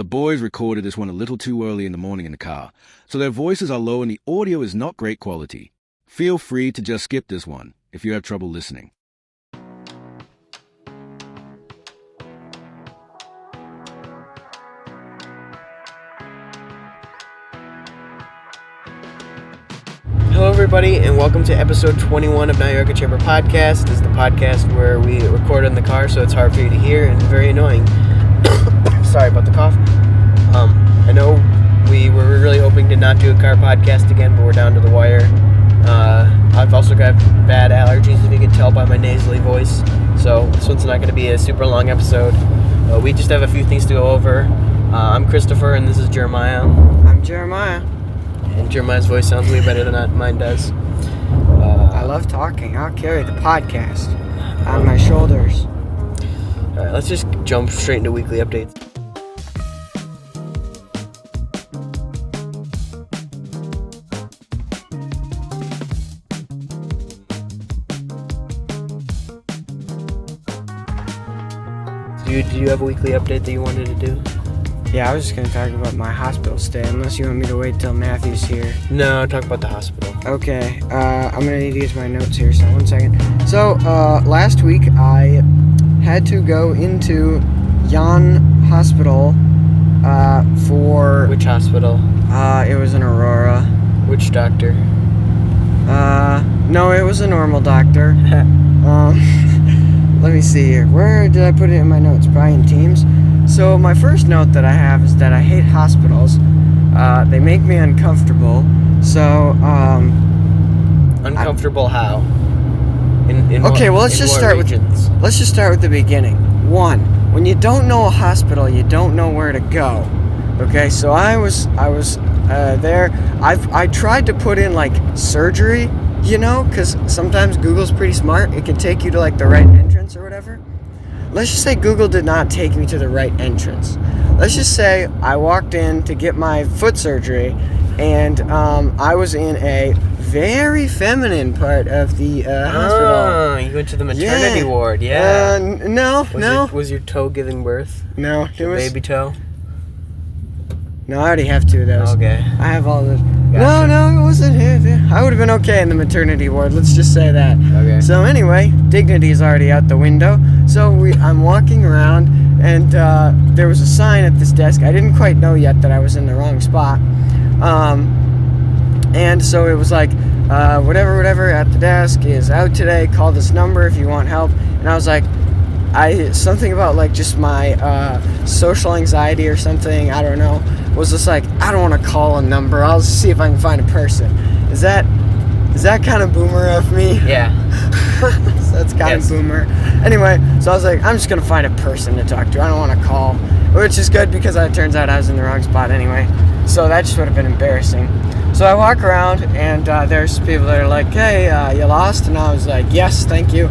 The boys recorded this one a little too early in the morning in the car, so their voices are low and the audio is not great quality. Feel free to just skip this one if you have trouble listening. Hello everybody, and welcome to episode 21 of NotYourEchoChamberPodcast. This is the podcast where we record in the car, so it's hard for you to hear and very annoying. Sorry about the cough. I know we were really hoping to not do a car podcast again, but we're down to the wire. I've also got bad allergies, if you can tell by my nasally voice, so this one's not going to be a super long episode. We just have a few things to go over. I'm Christopher, and this is Jeremiah. I'm Jeremiah. And Jeremiah's voice sounds way better than mine does. I love talking. I'll carry the podcast on my shoulders. Alright, let's just jump straight into weekly updates. Do you have a weekly update that you wanted to do? Yeah, I was just going to talk about my hospital stay, unless you want me to wait till Matthew's here. No, talk about the hospital. Okay, I'm going to need to get to my notes here, so 1 second. So, last week I had to go into Jan Hospital for... Which hospital? It was in Aurora. Which doctor? No, it was a normal doctor. Let me see here. Where did I put it in my notes? Brian Teams. So my first note that I have is that I hate hospitals. They make me uncomfortable. So, uncomfortable how? In okay, well let's just start regions? Let's just start with the beginning. 1, when you don't know a hospital, you don't know where to go. Okay, so I was there. I tried to put in like surgery, you know, because sometimes Google's pretty smart. It can take you to like the right entrance or whatever. Let's just say Google did not take me to the right entrance. Let's just say I walked in to get my foot surgery, and I was in a very feminine part of the hospital. Oh, you went to the maternity ward, yeah. No. Was your toe giving birth? No, it was... Baby toe? No, I already have 2 of those. Okay. I have all those. Gotcha. No, it wasn't here. I would have been okay in the maternity ward. Let's just say that. Okay. So anyway, dignity is already out the window. So I'm walking around, and there was a sign at this desk. I didn't quite know yet that I was in the wrong spot. And so it was like, whatever at the desk is out today. Call this number if you want help. And I was like, something about like just my social anxiety or something, I don't know, was just like, I don't want to call a number, I'll see if I can find a person. Is that kind of boomer of me? Yeah. So that's kind of boomer. Anyway, so I was like, I'm just going to find a person to talk to, I don't want to call, which is good because it turns out I was in the wrong spot anyway, so that just would have been embarrassing. So I walk around, and there's people that are like, hey, you lost? And I was like, yes, thank you.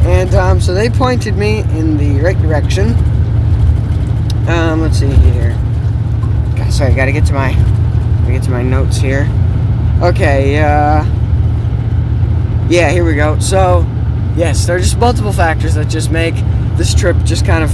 And so they pointed me in the right direction. Let's see here. Sorry, I gotta get to my notes here. Okay, yeah, here we go. So, yes, there are just multiple factors that just make this trip just kind of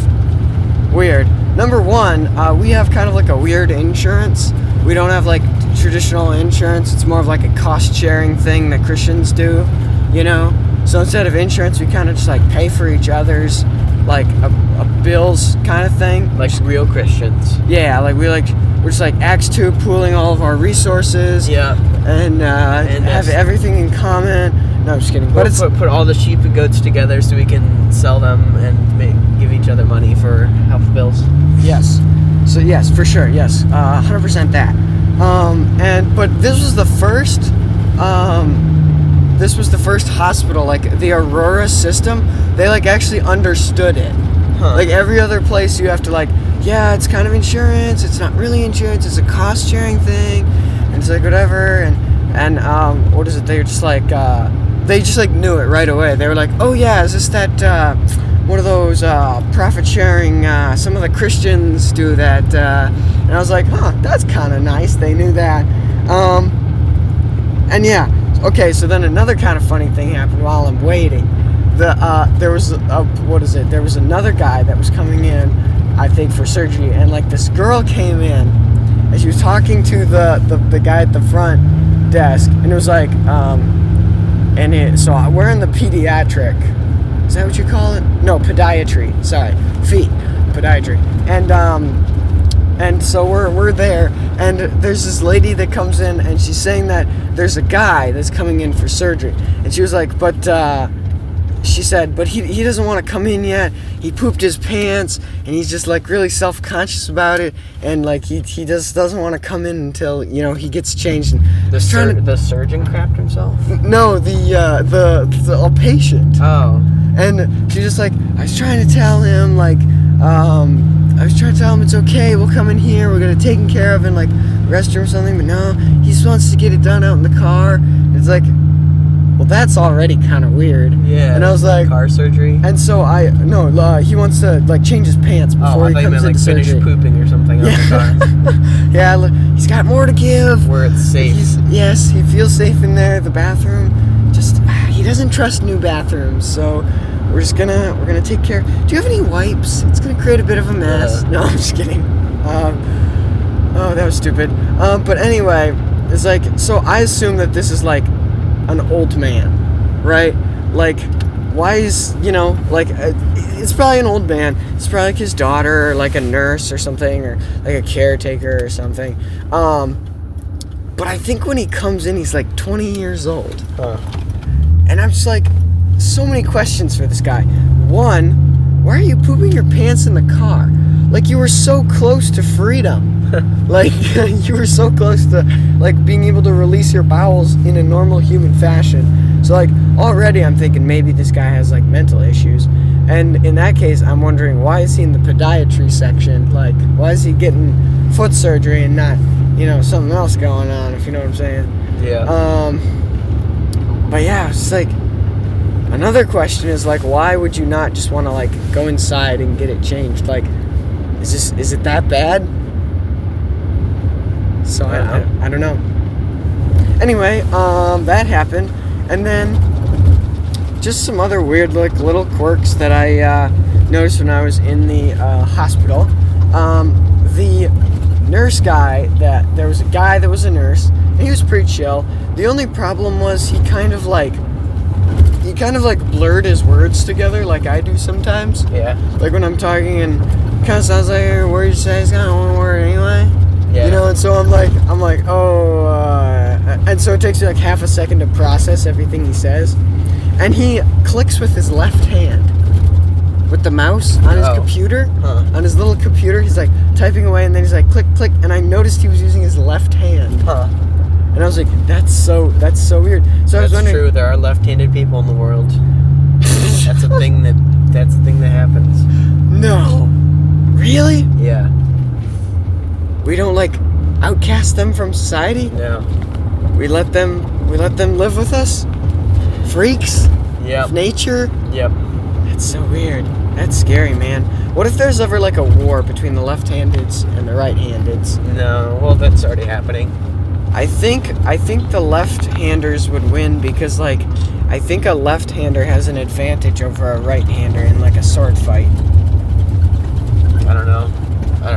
weird. Number 1, we have kind of like a weird insurance. We don't have like traditional insurance. It's more of like a cost-sharing thing that Christians do, you know? So instead of insurance, we kind of just like pay for each other's like a bills kind of thing. Like real Christians. Yeah, like we're just like Acts 2, pooling all of our resources. Yeah. And have everything in common. No, I'm just kidding. But put all the sheep and goats together so we can sell them and give each other money for health bills. Yes. So yes, for sure. Yes, 100% that. But this was the first. This was the first hospital, like the Aurora system, they like actually understood it. Huh. Like every other place you have to like, yeah, it's kind of insurance, it's not really insurance, it's a cost sharing thing, and it's like whatever, and what is it, they just like, they just like knew it right away. They were like, oh yeah, is this that, one of those profit sharing, some of the Christians do that, and I was like, huh, that's kind of nice, they knew that, and yeah. Okay, so then another kind of funny thing happened while I'm waiting. There was another guy that was coming in. I think, for surgery. And like this girl came in, and she was talking to the guy at the front desk, and it was like, so we're in the pediatric. Is that what you call it? No, podiatry. Sorry, podiatry. And so we're there, and there's this lady that comes in, and she's saying that there's a guy that's coming in for surgery, and she was like, she said, but he doesn't want to come in yet. He pooped his pants, and he's just like really self-conscious about it, and like he just doesn't want to come in until he gets changed. And the surgeon crapped himself? No, the patient. Oh. And she's just like, I was trying to tell him it's okay, we'll come in here, we're gonna take him care of in like restroom or something, but no, he just wants to get it done out in the car. It's like, well, that's already kind of weird. Yeah. And I was like, car surgery. And so he wants to like change his pants before he comes into surgery. Finish pooping or something on the car. Yeah, he's got more to give. Where it's safe. Yes, he feels safe in there. The bathroom, he doesn't trust new bathrooms, so we're gonna take care. Do you have any wipes? It's gonna create a bit of a mess. No, I'm just kidding. Oh, that was stupid. But anyway, it's like, so I assume that this is like an old man, right? Like, why is, it's probably an old man. It's probably like his daughter, or like a nurse or something, or like a caretaker or something. But I think when he comes in, he's like 20 years old. And I'm just like, so many questions for this guy. One, why are you pooping your pants in the car? Like, you were so close to freedom. Like, you were so close to, like, being able to release your bowels in a normal human fashion. So, like, already I'm thinking maybe this guy has, like, mental issues. And in that case, I'm wondering, why is he in the podiatry section? Like, why is he getting foot surgery and not, something else going on, if you know what I'm saying? Yeah. But yeah, it's like, another question is, like, why would you not just want to, like, go inside and get it changed? Like, is it that bad? So I don't know. Anyway, that happened, and then just some other weird, like, little quirks that I noticed when I was in the hospital. The nurse guy, there was a guy that was a nurse, and he was pretty chill. The only problem was he kind of like blurred his words together, like I do sometimes. Yeah. Like when I'm talking and kind of sounds like a word you say is kind of one word anyway. Yeah. And so I'm like, and so it takes me like half a second to process everything he says. And he clicks with his left hand with the mouse on his computer. On his little computer, he's like typing away, and then he's like click, click, and I noticed he was using his left hand. And I was like, that's so weird. So I was wondering. That's true. There are left-handed people in the world. That's a thing that happens. No. Really? Yeah. We don't like outcast them from society? No. We let them live with us? Freaks? Yep. Nature? Yep. That's so weird. That's scary, man. What if there's ever like a war between the left-handeds and the right-handeds? No. Well, that's already happening. I think the left-handers would win because, like, I think a left-hander has an advantage over a right-hander in, like, a sword fight. I don't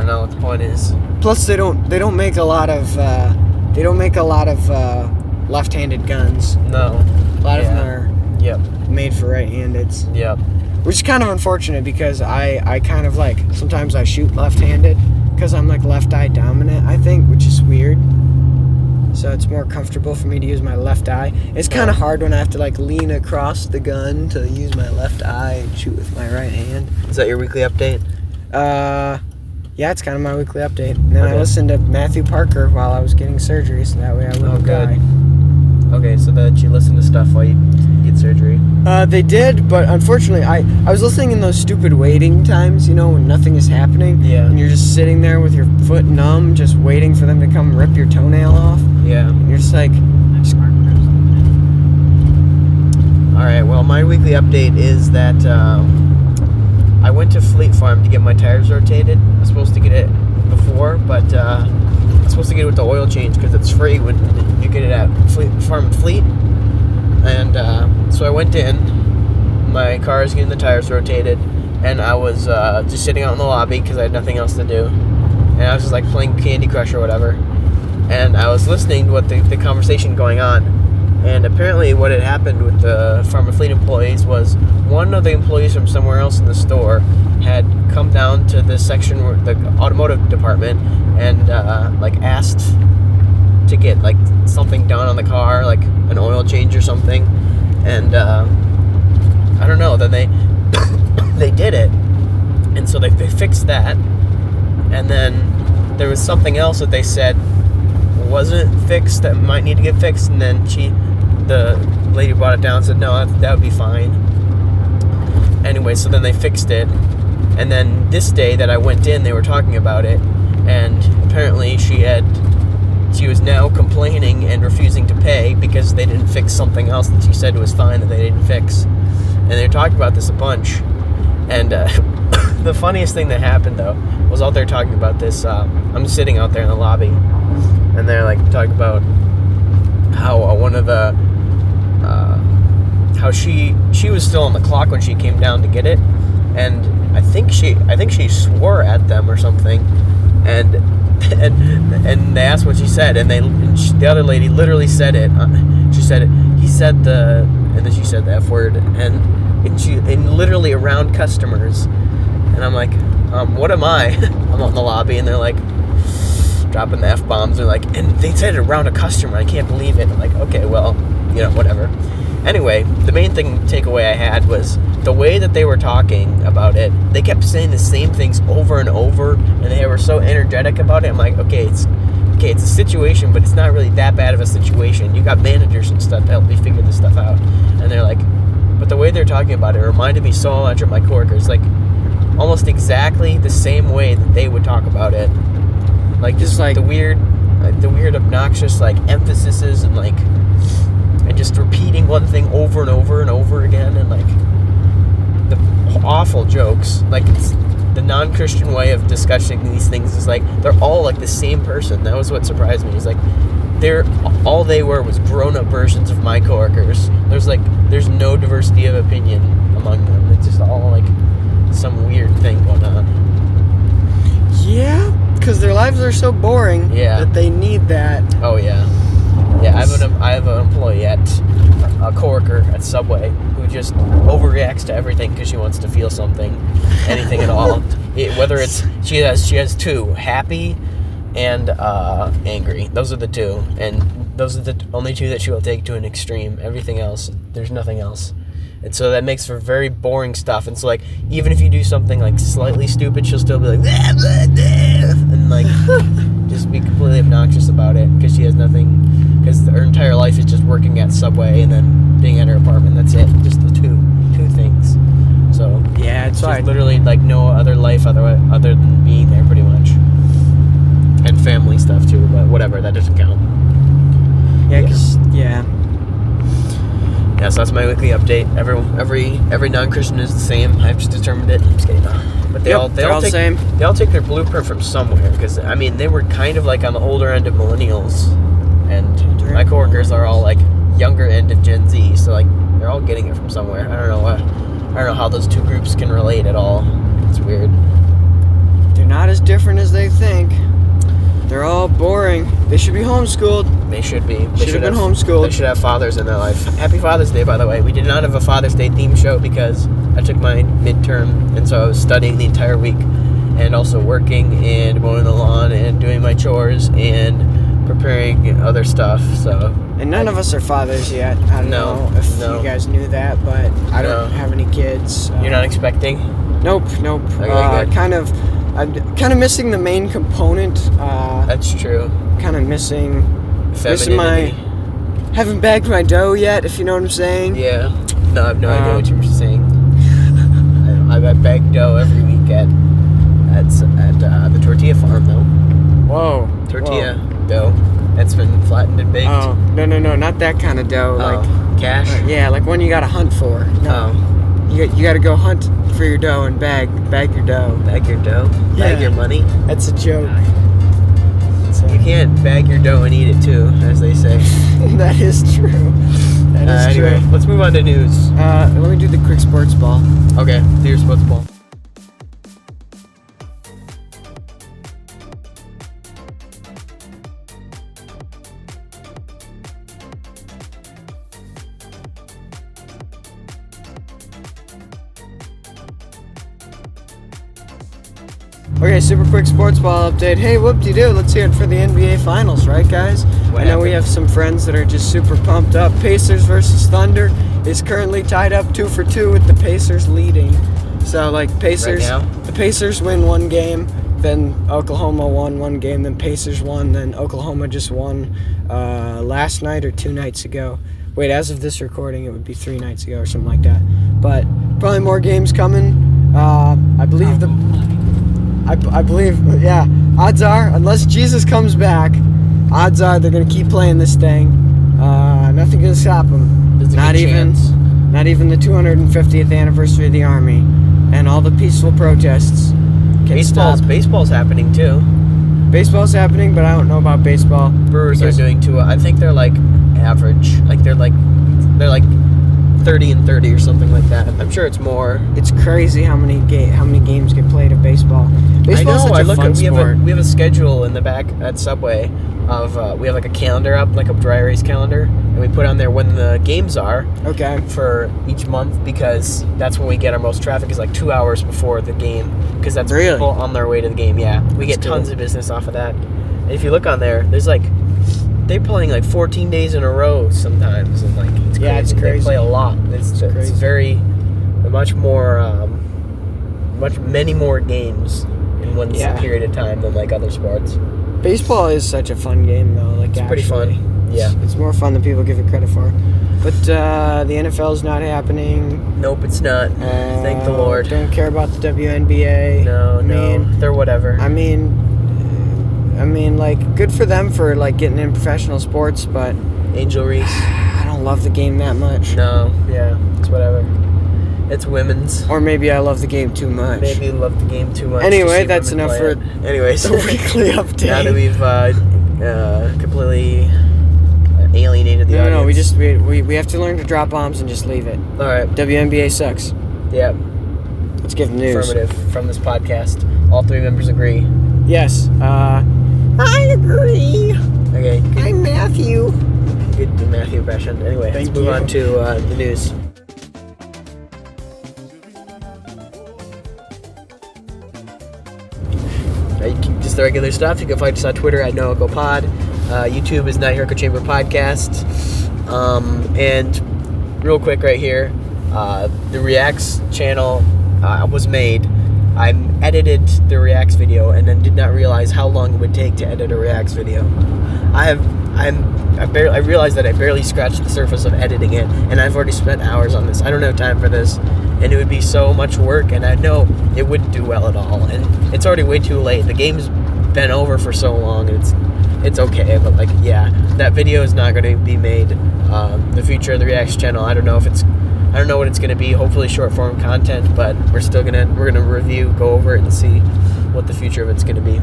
know what the point is. Plus, they don't make a lot of left-handed guns. No. A lot of them are made for right-handeds. Yep. Which is kind of unfortunate because I kind of like sometimes I shoot left-handed because I'm like left eye dominant, I think, which is weird. So it's more comfortable for me to use my left eye. It's kind of hard when I have to like lean across the gun to use my left eye and shoot with my right hand. Is that your weekly update? Yeah, it's kind of my weekly update. And then I listened to Matthew Parker while I was getting surgery, so that way I wouldn't die. Okay, so that you listen to stuff while you get surgery. They did, but unfortunately, I was listening in those stupid waiting times, when nothing is happening. Yeah. And you're just sitting there with your foot numb, just waiting for them to come rip your toenail off. Yeah. And you're just like... Alright, well, my weekly update is that I went to Fleet Farm to get my tires rotated. I was supposed to get it before, but I'm supposed to get it with the oil change because it's free when you get it at Fleet Farm Fleet. And so I went in. My car is getting the tires rotated, and I was just sitting out in the lobby because I had nothing else to do, and I was just like playing Candy Crush or whatever, and I was listening to what the conversation going on, and apparently what had happened with the Pharmafleet employees was one of the employees from somewhere else in the store had come down to this section where the automotive department and like asked to get like something done on the car, like an oil change or something, and I don't know, then they did it, and so they fixed that, and then there was something else that they said wasn't fixed that might need to get fixed, and then the lady brought it down and said no, that would be fine. Anyway, so then they fixed it, and then this day that I went in, they were talking about it, and apparently she was now complaining and refusing to pay because they didn't fix something else that she said was fine that they didn't fix. And they talked about this a bunch. And the funniest thing that happened, though, was out there talking about this. I'm sitting out there in the lobby, and they're like talking about how one of the how she was still on the clock when she came down to get it, and I think she swore at them or something, and they asked what she said, and the other lady literally said it. She said it. He said and then she said the F word, and literally around customers, and I'm like, what am I? I'm out in the lobby, and they're like dropping the F bombs. They're like, and they said it around a customer. I can't believe it. I'm like, okay, well, whatever. Anyway, the main takeaway I had was the way that they were talking about it. They kept saying the same things over and over, and they were so energetic about it. I'm like, okay, it's a situation, but it's not really that bad of a situation. You got managers and stuff to help me figure this stuff out. And they're like, but the way they're talking about it reminded me so much of my coworkers, like almost exactly the same way that they would talk about it. Like just like the weird obnoxious like emphases and like and just repeating one thing over and over and over again, and like the awful jokes. Like it's the non-Christian way of discussing these things is like they're all like the same person. That was what surprised me. It's like all they were was grown-up versions of my coworkers. There's no diversity of opinion among them. It's just all like some weird thing going on. Yeah, because their lives are so boring that they need that. Oh yeah. Yeah, I have an employee a coworker at Subway who just overreacts to everything because she wants to feel something, anything at all. Whether it's she has two, happy and angry. Those are the two, and those are the only two that she will take to an extreme. Everything else, there's nothing else. And so that makes for very boring stuff. And so like even if you do something like slightly stupid, she'll still be like blah, blah, blah, and like just be completely obnoxious about it because she has nothing. Because her entire life is just working at Subway and then being at her apartment. That's it. Just the two things. So yeah, it's like literally like no other life other than being there, pretty much. And family stuff too, but whatever, that doesn't count. Yeah. So that's my weekly update. Every non-Christian is the same. I've just determined it. I'm just kidding. But they all take their blueprint from somewhere. Because I mean, they were kind of like on the older end of millennials. And my coworkers are all like younger end of Gen Z, so like they're all getting it from somewhere. I don't know how those two groups can relate at all. It's weird. They're not as different as they think. They're all boring. They should be homeschooled. They should be. They should have been homeschooled. They should have fathers in their life. Happy Father's Day, by the way. We did not have a Father's Day theme show because I took my midterm, and so I was studying the entire week, and also working and mowing the lawn and doing my chores and preparing other stuff. So and none of us are fathers yet. I don't know if you guys knew that, but I don't have any kids. You're not expecting? Nope. I'm kind of missing the main component. That's true. Kind of missing femininity. Haven't bagged my dough yet, if you know what I'm saying. Yeah. No, I have no idea what you were saying. I bag dough every week at the tortilla farm, though. Whoa. Tortilla dough. That's been flattened and baked. Oh, no, not that kind of dough. Like cash? Yeah, like one you gotta hunt for. No. You gotta go hunt for your dough and bag your dough. Bag your dough? Yeah. Bag your money? That's a joke. You can't bag your dough and eat it too, as they say. That is true. Anyway, let's move on to news. Let me do the quick sports ball. Okay, do your sports ball. Okay, super quick sports ball update. Hey, whoop-de-doo, let's hear it for the NBA Finals, right, guys? I know we have some friends that are just super pumped up. Pacers versus Thunder is currently tied up 2-2 with the Pacers leading. So, Pacers, Right now? the Pacers win one game, then Oklahoma won one game, then Pacers won, then Oklahoma just won last night or 2 nights ago. Wait, as of this recording, it would be 3 nights ago or something like that. But probably more games coming. I believe yeah. Odds are, unless Jesus comes back, odds are they're gonna keep playing this thing. Nothing gonna stop them. Not even the 250th anniversary of the Army and all the peaceful protests can stop. Baseball's happening too. Baseball's happening, but I don't know about baseball. Brewers are doing too. I think they're average. They're 30-30 or something like that. I'm sure it's more. It's crazy how many games get played of baseball. Baseball's such a fun sport. We have a schedule in the back at Subway of we have a calendar up, a dry erase calendar, and we put on there when the games are. Okay. For each month, because that's when we get our most traffic, is 2 hours before the game, because that's really people on their way to the game. Yeah, we get tons of business off of that. And if you look on there, there's they're playing 14 days in a row sometimes, and it's crazy. Yeah, it's crazy. They play a lot. It's very many more games in one period of time than other sports. Baseball is such a fun game though. It's pretty fun. Yeah, it's more fun than people give it credit for. But the NFL is not happening. Nope, it's not. Thank the Lord. Don't care about the WNBA. No, they're whatever. I mean, good for them for getting in professional sports, but Angel Reese. I don't love the game that much. No, yeah, it's whatever. It's women's. Or maybe I love the game too much. Maybe you love the game too much. Anyway, that's enough for Anyways, the weekly update. Now that we've completely alienated the audience. No, we have to learn to drop bombs and just leave it. All right. WNBA sucks. Yeah. Let's give news. Affirmative from this podcast. All 3 members agree. Yes. I agree. Okay. I'm Matthew. Good Matthew impression. Anyway, let's move on to the news. Just the regular stuff. You can find us on Twitter at NotYourEchoPod. YouTube is NotYourEchoChamberPodcast. And real quick right here, the Reacts channel was made. I edited the Reacts video and then did not realize how long it would take to edit a Reacts video. I realized that I barely scratched the surface of editing it, and I've already spent hours on this. I don't have time for this, and it would be so much work, and I know it wouldn't do well at all. And it's already way too late. The game's been over for so long, and it's okay. But that video is not going to be made. The future of the Reacts channel, I don't know what it's going to be. Hopefully short form content, but we're gonna review, go over it, and see what the future of it's going to be.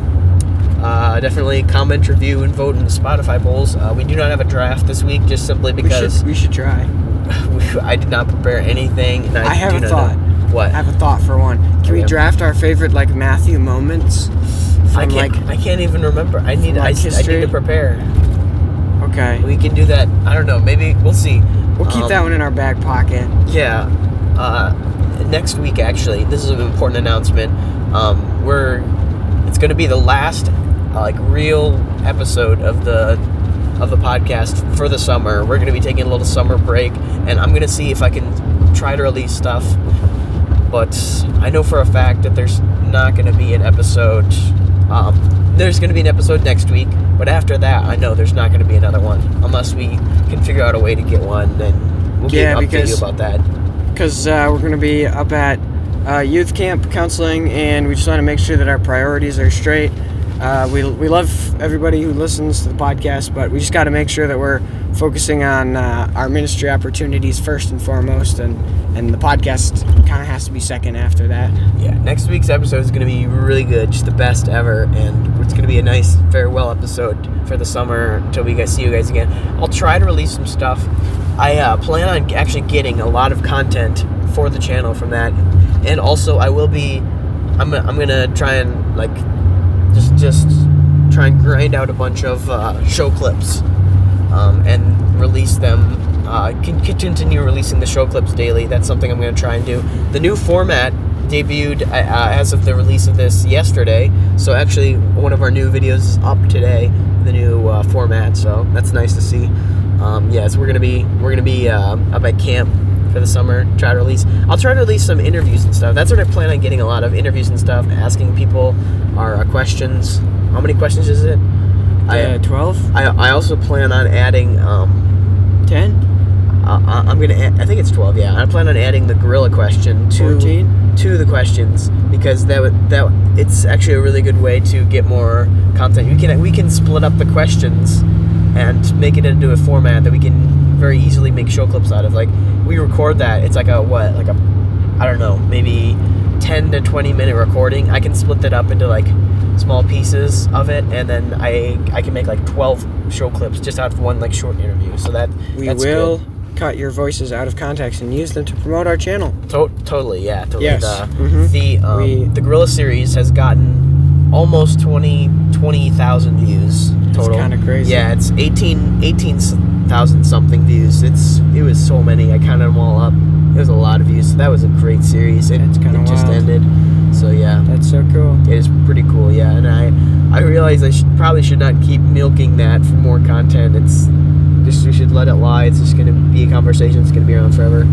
Definitely comment, review, and vote in the Spotify polls. We do not have a draft this week, just simply because we should try. I did not prepare anything, and I have a thought. What? I have a thought for one. Can we draft our favorite Matthew moments? I can't even remember. I need to prepare. Okay. We can do that. I don't know. Maybe we'll see. We'll keep that one in our back pocket. Yeah. Next week, actually, this is an important announcement. It's going to be the last real episode of the podcast for the summer. We're going to be taking a little summer break, and I'm going to see if I can try to release stuff. But I know for a fact that there's not going to be an episode. There's going to be an episode next week, but after that, I know there's not going to be another one unless we can figure out a way to get one. Then we'll update you about that. Because we're going to be up at youth camp counseling, and we just want to make sure that our priorities are straight. We love everybody who listens to the podcast, but we just got to make sure that we're focusing on our ministry opportunities first and foremost, and the podcast kind of has to be second after that. Yeah, next week's episode is going to be really good, just the best ever, and it's going to be a nice farewell episode for the summer until we see you guys again. I'll try to release some stuff. I plan on actually getting a lot of content for the channel from that, and also I'm gonna try and just try and grind out a bunch of show clips and release them. Continue releasing the show clips daily. That's something I'm going to try and do. The new format debuted as of the release of this yesterday. So actually, one of our new videos is up today, the new format. So that's nice to see. So we're gonna be up at camp for the summer. I'll try to release some interviews and stuff. That's what I plan on getting, a lot of interviews and stuff, asking people our questions. How many questions is it? 12. I also plan on adding 10. I think it's 12. Yeah, I plan on adding the gorilla question to 14? To the questions, because that it's actually a really good way to get more content. We can split up the questions and make it into a format that we can very easily make show clips out of. Like, we record that, it's like I don't know, maybe 10 to 20 minute recording. I can split that up into like small pieces of it, and then I can make like 12 show clips just out of one like short interview. So that's will good. Cut your voices out of context and use them to promote our channel. Totally, yeah. Totally. Yes. The Gorilla series has gotten almost 20,000 views total. It's kind of crazy. Yeah, it's 18,000 something views. It was so many. I counted them all up. It was a lot of views. So that was a great series. It just ended. So yeah. That's so cool. It is pretty cool, yeah. And I realized I probably should not keep milking that for more content. We should let it lie. It's just going to be a conversation. It's going to be around forever.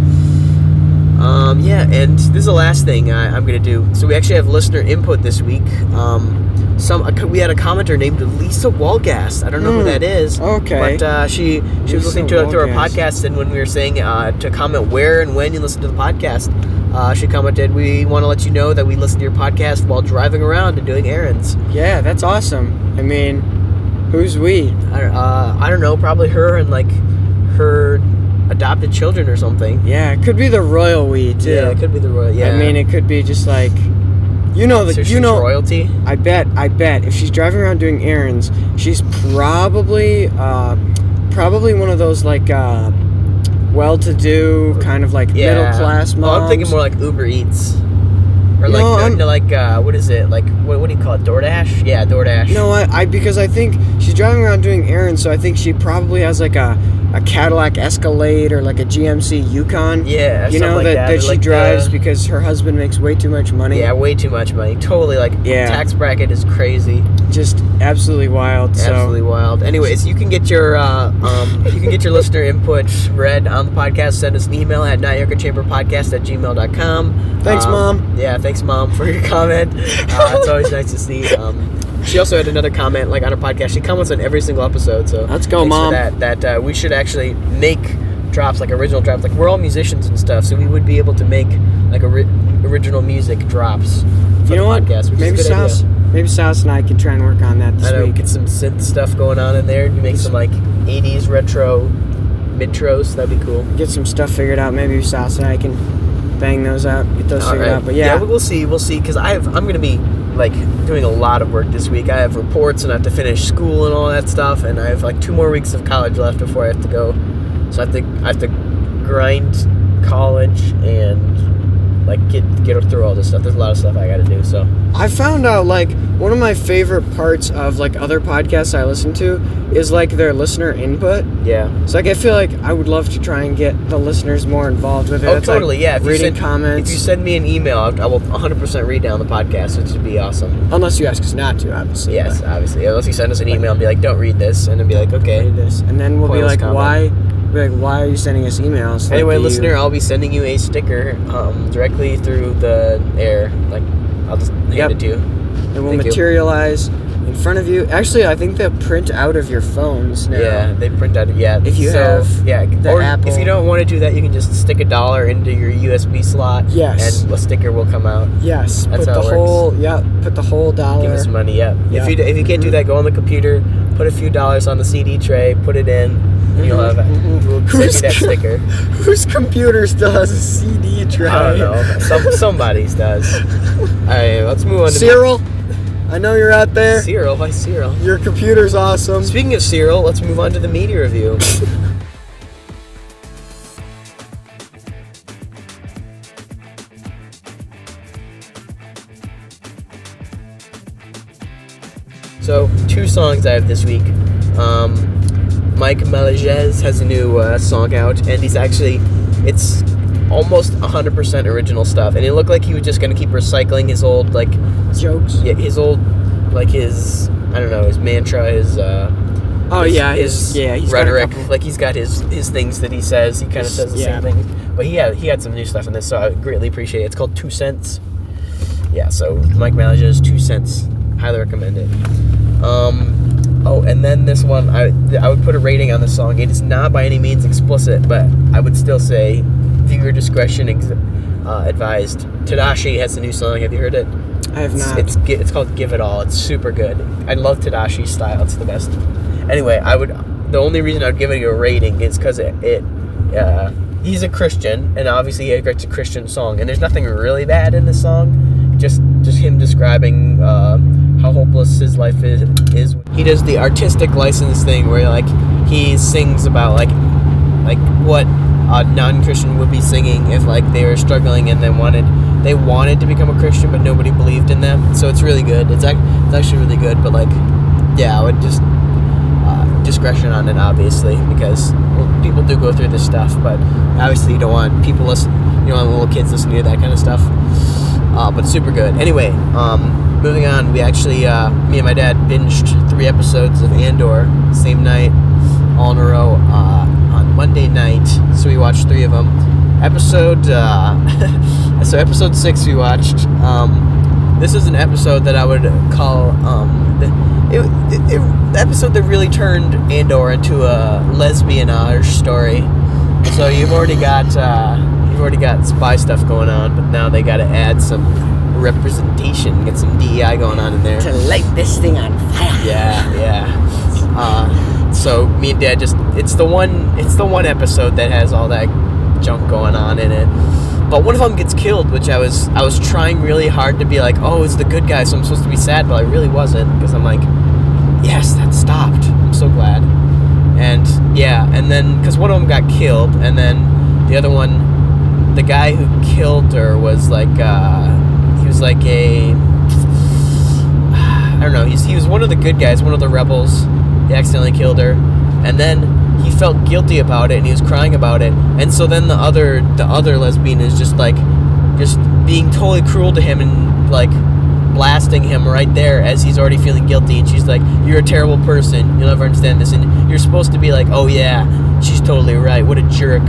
And this is the last thing I'm going to do. So we actually have listener input this week. We had a commenter named Lisa Walgast. I don't know who that is. Okay. But she was listening to our podcast, and when we were saying to comment where and when you listen to the podcast, she commented, "We want to let you know that we listen to your podcast while driving around and doing errands." Yeah, that's awesome. I mean, who's we? I don't know. Probably her and like her adopted children or something. Yeah, it could be the royal we too. Yeah, it could be the royal. Yeah. I mean, it could be just like, So she's royalty. I bet if she's driving around doing errands, she's probably one of those like well-to-do kind of like middle class moms. Well, I'm thinking more like Uber Eats. Or what is it? Like, what do you call it? DoorDash? Yeah, DoorDash. No, because I think she's driving around doing errands, so I think she probably has like a Cadillac Escalade or like a GMC Yukon. Yeah, that she drives because her husband makes way too much money. Yeah, way too much money. Totally, tax bracket is crazy. Just absolutely wild. Absolutely wild. Anyways, you can get your listener input read on the podcast. Send us an email at NotYourEchoChamberPodcast@gmail.com. Thanks, Mom. Yeah, thanks, Mom, for your comment. It's always nice to see. She also had another comment, like on her podcast. She comments on every single episode. So let's go, Mom. That we should actually make drops, like original drops. Like, we're all musicians and stuff, so we would be able to make like original music drops for the podcast. Which is a good idea. Maybe Saus and I can try and work on that this week. Get some synth stuff going on in there. You make some like 80s retro midtros. That'd be cool. Get some stuff figured out. Maybe Saus and I can bang those out. Get those figured out. But yeah, we'll see. Because I'm gonna be like doing a lot of work this week. I have reports and I have to finish school and all that stuff, and I have like 2 more weeks of college left before I have to go. So I have to grind college and like get through all this stuff. There's a lot of stuff I got to do. So I found out like one of my favorite parts of like other podcasts I listen to is like their listener input. Yeah. So like I feel like I would love to try and get the listeners more involved with it. Oh, totally. Like, yeah. If reading comments. If you send me an email, I will 100% read down the podcast, which would be awesome. Unless you ask us not to, obviously. Yes, obviously. Unless you send us an email and be like, "Don't read this," and then be like, "Okay." Read this, and then we'll be like, "Why?" Why are you sending us emails? Anyway, listener, I'll be sending you a sticker directly through the air. Like, I'll just hand it to you. It will materialize in front of you. Actually, I think they'll print out of your phones now. Yeah, they print out. Yeah, if you have the Apple. If you don't want to do that, you can just stick $1 into your USB slot. Yes, and a sticker will come out. Yes, that's how it works. Put the whole $1. Give us money. Yeah. If you can't do that, go on the computer, put a few dollars on the CD tray, put it in. You'll have we'll send you that sticker. Whose computer still has a CD tray? I don't know. Somebody's does. Alright, let's move on to Cyril. I know you're out there. Cyril, why Cyril? Your computer's awesome. Speaking of Cyril, let's move on to the media review. So, 2 songs I have this week. Mike Melagez has a new song out, and it's almost 100% original stuff, and it looked like he was just going to keep recycling his old, like, jokes. Yeah, his old, like, his, I don't know, his mantra, his he's rhetoric. got Like, he's got his things that he says. He kind of says the same things. But he had some new stuff in this, so I greatly appreciate it. It's called 2 Cents. Yeah, so Mike Malage's 2 Cents. Highly recommend it. And then this one, I would put a rating on the song. It is not by any means explicit, but I would still say viewer discretion advised. Tadashi has a new song. Have you heard it? I have not. It's called Give It All. It's super good. I love Tadashi's style. It's the best. Anyway, the only reason I would give it a rating is because he's a Christian, and obviously he writes a Christian song, and there's nothing really bad in the song. Just him describing how hopeless his life is. He does the artistic license thing where, like, he sings about like what a non-Christian would be singing if, like, they were struggling and they wanted to become a Christian, but nobody believed in them. So it's really good. It's actually really good. But, like, yeah, I would just discretion on it, obviously, because people do go through this stuff. But obviously, you don't want people listen. You don't want little kids listening to that kind of stuff. But super good. Anyway, moving on, we actually, me and my dad binged 3 episodes of Andor, same night, all in a row, on Monday night. So we watched 3 of them. Episode 6 we watched. This is an episode that I would call, the episode that really turned Andor into a lesbianage story. So you've already got spy stuff going on, but now they got to add some representation, get some DEI going on in there to light this thing on fire. Yeah. So me and Dad it's the one episode that has all that junk going on in it. But one of them gets killed, which I was trying really hard to be like, oh, it's the good guy, so I'm supposed to be sad, but I really wasn't, because I'm like, yes, that stopped. I'm so glad. And yeah, and then because one of them got killed, and then the other one, the guy who killed her was like, he was like I don't know, he was one of the good guys, one of the rebels. He accidentally killed her, and then he felt guilty about it, and he was crying about it, and so then the other lesbian is just being totally cruel to him and like blasting him right there as he's already feeling guilty, and she's like, you're a terrible person, you'll never understand this, and you're supposed to be like, oh yeah, she's totally right, what a jerk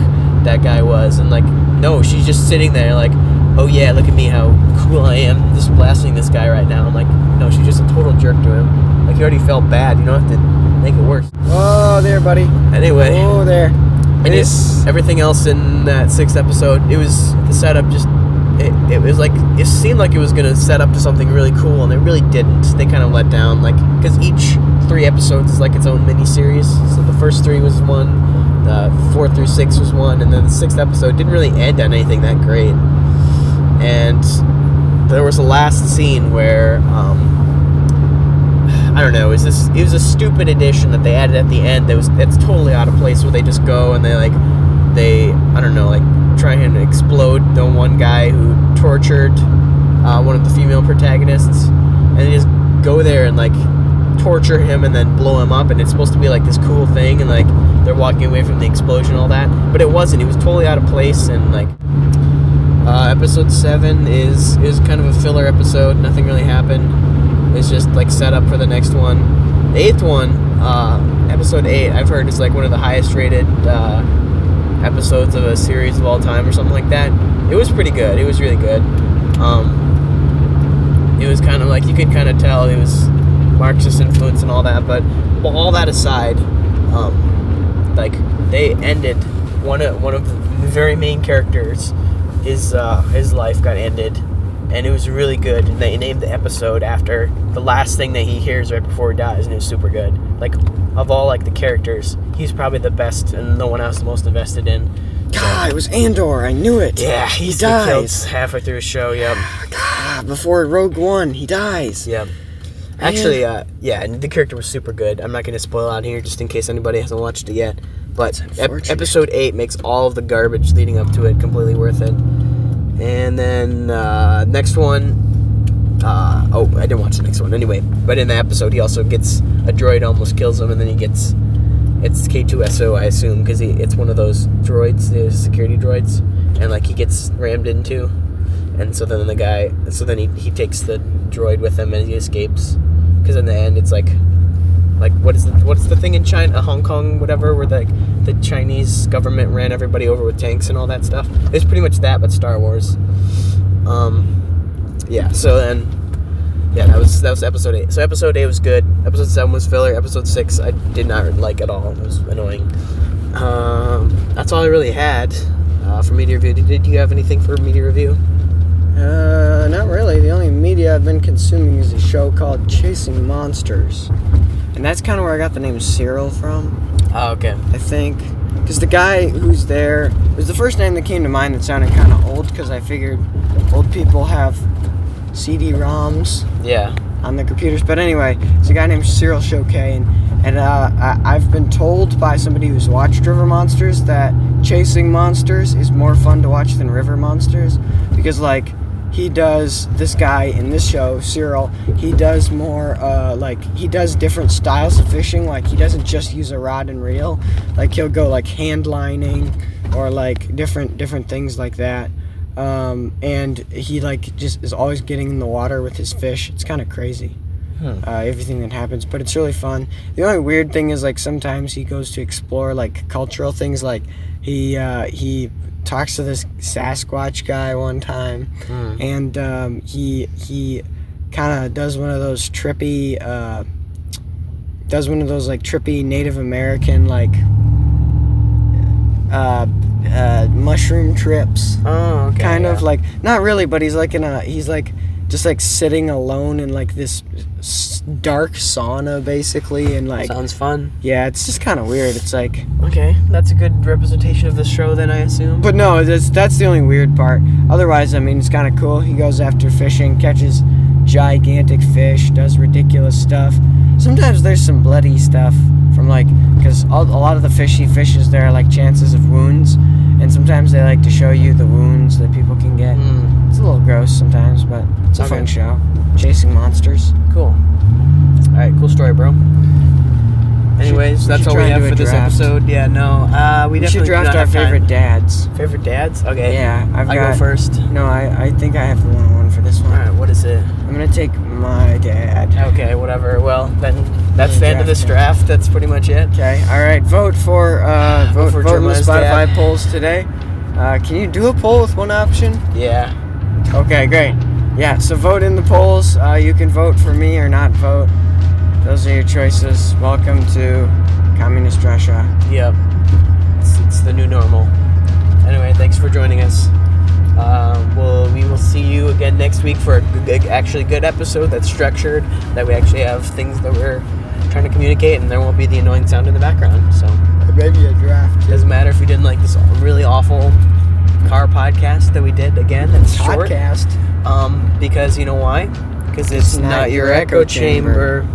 that guy was, and like, no, she's just sitting there like, oh yeah, look at me, how cool I am, just blasting this guy right now. I'm like, no, she's just a total jerk to him. Like, he already felt bad, you don't have to make it worse. Oh, there, buddy. Anyway. Oh, there. And everything else in that 6th episode, it was the setup just, it was like, it seemed like it was going to set up to something really cool, and it really didn't. They kind of let down, like, because each 3 episodes is like its own mini-series. So the first 3 was one, the 4 through 6 was one, and then the 6th episode didn't really end on anything that great. And there was a last scene where, I don't know, it was a stupid addition that they added at the end that's totally out of place, where they just go and they I don't know, like, try and explode the one guy who tortured one of the female protagonists, and they just go there and like torture him and then blow him up, and it's supposed to be like this cool thing, and like they're walking away from the explosion and all that, but it wasn't. It was totally out of place. And like episode 7 is kind of a filler episode. Nothing really happened. It's just like set up for the next one. The 8th one, episode 8, I've heard is like one of the highest rated episodes of a series of all time or something like that. It was pretty good. It was really good. It was kind of like, you could kind of tell it was Marxist influence and all that, but all that aside, like, they ended one of the very main characters, his life got ended, and it was really good, and they named the episode after the last thing that he hears right before he dies, and it was super good. Like, of all like the characters, he's probably the best and no one else the most invested in. God, it was Andor, I knew it. Yeah, he dies halfway through his show. Yep. God, before Rogue One, he dies. Yep. Actually, yeah, and the character was super good. I'm not going to spoil out here just in case anybody hasn't watched it yet. But episode 8 makes all of the garbage leading up to it completely worth it. And then next one, I didn't watch the next one anyway. But in the episode, he also gets a droid almost kills him, and then he gets, it's K2SO, I assume, because it's one of those droids, the security droids. and like he gets rammed into, and so then he takes the droid with him and he escapes, because in the end it's like what's the thing in China, Hong Kong, whatever, where the Chinese government ran everybody over with tanks and all that stuff. It's pretty much that, but Star Wars. So then, that was episode 8. So episode 8 was good. Episode 7 was filler. Episode 6 I did not like at all. It was annoying. That's all I really had for media review. Did you have anything for media review? Not really. The only media I've been consuming is a show called Chasing Monsters. And that's kind of where I got the name Cyril from. Oh, okay. I think. Because the guy who's there was the first name that came to mind that sounded kind of old, because I figured old people have CD-ROMs on their computers. But anyway, it's a guy named Cyril Choquet, and I've been told by somebody who's watched River Monsters that Chasing Monsters is more fun to watch than River Monsters, because like this guy in this show, Cyril, he does more he does different styles of fishing. Like he doesn't just use a rod and reel, like he'll go like hand lining or like different things like that. And he like just is always getting in the water with his fish. It's kind of crazy, everything that happens, but it's really fun. The only weird thing is like sometimes he goes to explore like cultural things. Like he talks to this Sasquatch guy one time, and he kind of does one of those trippy Native American like mushroom trips. Oh, okay. Kind of like, not really, but he's like just like sitting alone in like this dark sauna basically, and like sounds fun. Yeah, it's just kind of weird. It's like, okay, that's a good representation of the show then, I assume. But no, that's the only weird part. Otherwise, I mean, it's kind of cool. He goes after fishing, catches gigantic fish, does ridiculous stuff. Sometimes there's some bloody stuff from like, because a lot of the fish he fishes there are like chances of wounds, and sometimes they like to show you the wounds that people can get. It's a little gross sometimes, but it's a fun show. Chasing Monsters. Cool. Alright, cool story, bro. Anyways, that's all we have for this episode. Yeah, no. We definitely should draft our favorite dads. Favorite dads? Okay. Yeah, I go first. No, I think I have the one for this one. Alright, what is it? I'm going to take my dad. Okay, whatever. Well, then that's the end of this draft. That's pretty much it. Okay, alright. Vote for vote in the Spotify dad. polls today. Can you do a poll with one option? Yeah. Okay, great. Yeah, so vote in the polls. You can vote for me or not vote. Those are your choices. Welcome to Communist Russia. Yep. It's the new normal. Anyway, thanks for joining us. We will see you again next week for a actually good episode that's structured, that we actually have things that we're trying to communicate, and there won't be the annoying sound in the background. So maybe a draft. Doesn't matter if we didn't like this really awful car podcast that we did again. That's short. Podcast. Because you know why? Because it's not your echo chamber.